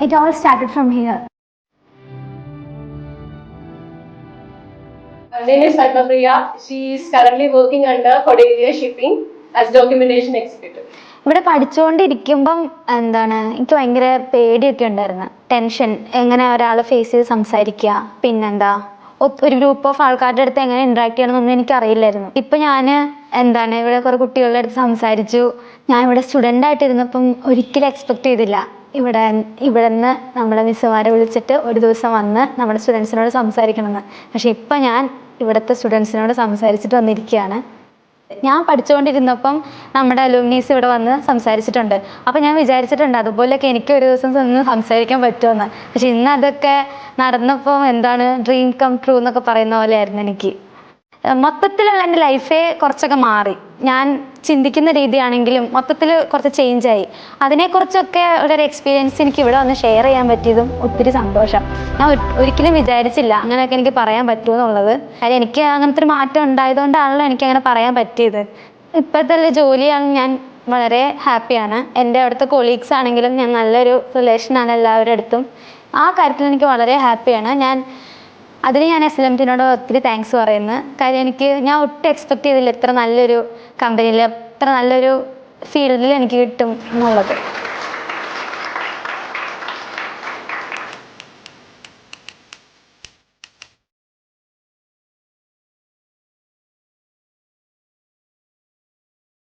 It all started from here. Her name is Padmapriya. She is currently working under Kodalia Shipping as documentation executive. ഇവിടെ പഠിച്ചുകൊണ്ടിരിക്കുമ്പം എനിക്ക് ഭയങ്കര പേടിയൊക്കെ ഉണ്ടായിരുന്നു. Tension, എങ്ങനെ ഒരാളെ ഫേസ് ചെയ്ത് സംസാരിക്കുക, പിന്നെന്താ ഒരു ഗ്രൂപ്പ് ഓഫ് ആൾക്കാരുടെ അടുത്ത് എങ്ങനെ ഇൻട്രാക്ട് ചെയ്യണമെന്നൊന്നും എനിക്കറിയില്ലായിരുന്നു. ഇപ്പം ഞാൻ ഇവിടെ കുറേ കുട്ടികളുടെ അടുത്ത് സംസാരിച്ചു. ഞാൻ ഇവിടെ സ്റ്റുഡൻ്റ് ആയിട്ടിരുന്നപ്പം ഒരിക്കലും എക്സ്പെക്ട് ചെയ്തില്ല ഇവിടെ നിന്ന് നമ്മളെ മിസ്സുമാരെ വിളിച്ചിട്ട് ഒരു ദിവസം വന്ന് നമ്മുടെ സ്റ്റുഡൻസിനോട് സംസാരിക്കണമെന്ന്. പക്ഷെ ഇപ്പം ഞാൻ ഇവിടുത്തെ സ്റ്റുഡൻസിനോട് സംസാരിച്ചിട്ട് വന്നിരിക്കുകയാണ്. ഞാൻ പഠിച്ചുകൊണ്ടിരുന്നപ്പം നമ്മുടെ അലൂമിനീസ് ഇവിടെ വന്ന് സംസാരിച്ചിട്ടുണ്ട്. അപ്പം ഞാൻ വിചാരിച്ചിട്ടുണ്ട് അതുപോലെയൊക്കെ എനിക്ക് ഒരു ദിവസം നിന്ന് സംസാരിക്കാൻ പറ്റുമെന്ന്. പക്ഷെ ഇന്ന് അതൊക്കെ നടന്നപ്പോൾ ഡ്രീം കം ട്രൂ എന്നൊക്കെ പറയുന്ന പോലെയായിരുന്നു എനിക്ക്. മൊത്തത്തിലുള്ള എൻ്റെ ലൈഫേ കുറച്ചൊക്കെ മാറി. ഞാൻ ചിന്തിക്കുന്ന രീതിയാണെങ്കിലും മൊത്തത്തിൽ കുറച്ച് ചേഞ്ചായി. അതിനെക്കുറിച്ചൊക്കെ ഒരു എക്സ്പീരിയൻസ് എനിക്ക് ഇവിടെ വന്ന് ഷെയർ ചെയ്യാൻ പറ്റിയതും ഒത്തിരി സന്തോഷം. ഞാൻ ഒരിക്കലും വിചാരിച്ചില്ല അങ്ങനെയൊക്കെ എനിക്ക് പറയാൻ പറ്റുമെന്നുള്ളത്. കാര്യം എനിക്ക് അങ്ങനത്തെ ഒരു മാറ്റം ഉണ്ടായതുകൊണ്ടാണല്ലോ എനിക്കങ്ങനെ പറയാൻ പറ്റിയത്. ഇപ്പോഴത്തെ ജോലിയാണ് ഞാൻ വളരെ ഹാപ്പിയാണ്. എൻ്റെ അവിടുത്തെ കൊളീഗ്സ് ആണെങ്കിലും ഞാൻ നല്ലൊരു റിലേഷനാണ് എല്ലാവരുടെ അടുത്തും. ആ കാര്യത്തിൽ എനിക്ക് വളരെ ഹാപ്പിയാണ്. അതിന് ഞാൻ എസ്എൽഎംടിനോട് ഒത്തിരി താങ്ക്സ് പറയുന്നു. കാര്യം ഞാൻ ഒട്ടും എക്സ്പെക്ട് ചെയ്തില്ല ഇത്ര നല്ലൊരു കമ്പനിയിൽ, ഇത്ര നല്ലൊരു ഫീൽഡിൽ എനിക്ക് കിട്ടും എന്നുള്ളത്.